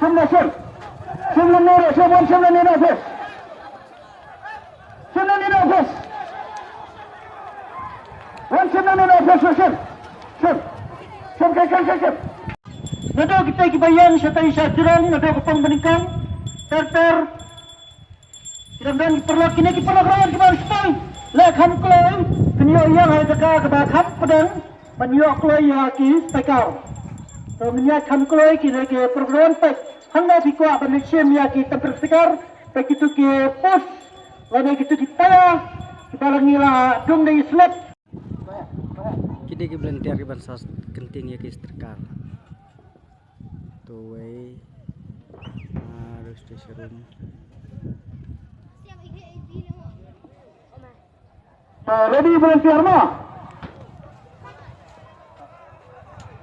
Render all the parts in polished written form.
Sim. Sim Nero, Sim Nero, Sim. Sim Nero, Sim. One Sim Nero, Sim. Nado kita kibayan sa tayo sa tirang, nado ko pang banikan, ter, dan perlu kini rawan kembali sepoi, lekhan kloy, kenyo yang ada kebakan pedang, menyo kloy ki tekau. So menyakan kloy kini ke program pek, hangga fikwa Malaysia ki tempersikar, pek itu ke pos, lain itu ki payah, kibalangilah dong dari slot. Kini ke belantiar ke bangsa kenting ya ke istrikal. Tuway harus disuruh. Ready volunteer mo?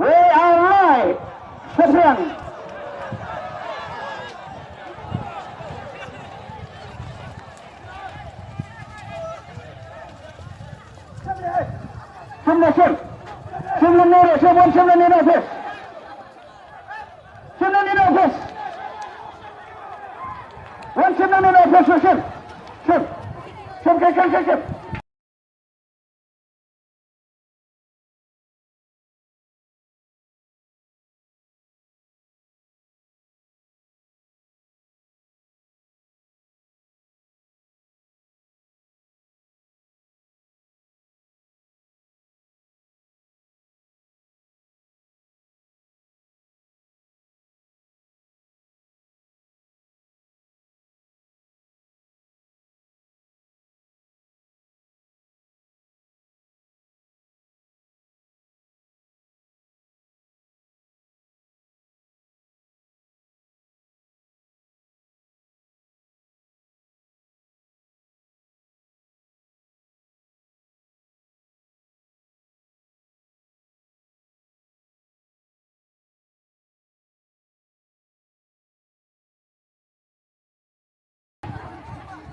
We are live. Sekian.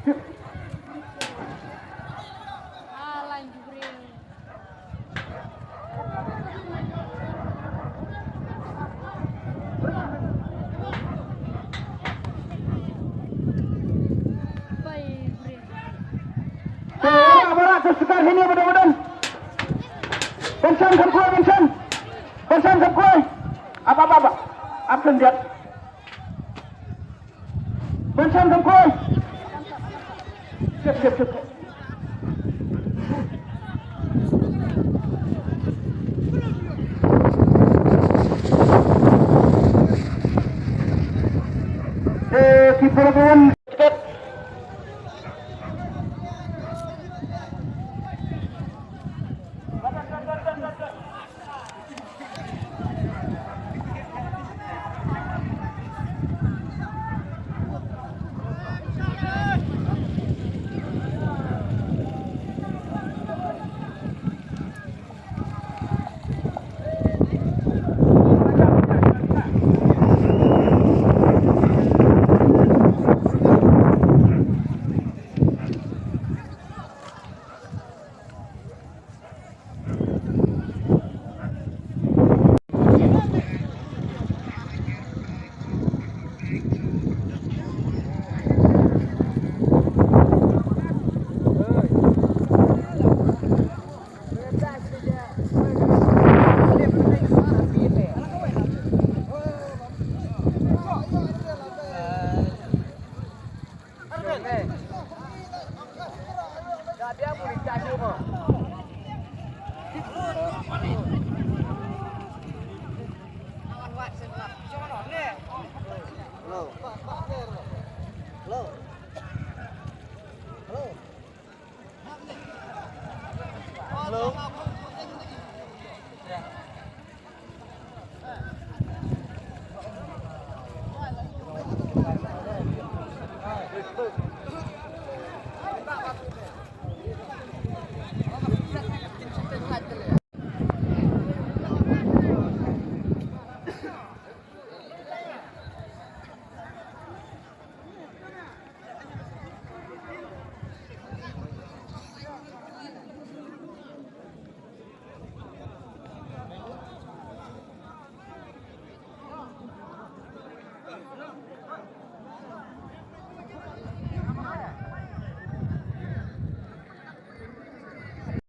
Sim. Sekar ini mudah-mudahan. Bensan kemkuai, Bensan kemkuai. Apa. Absen dia. Bensan kemkuai. Siap. Keeper kawan. Hello.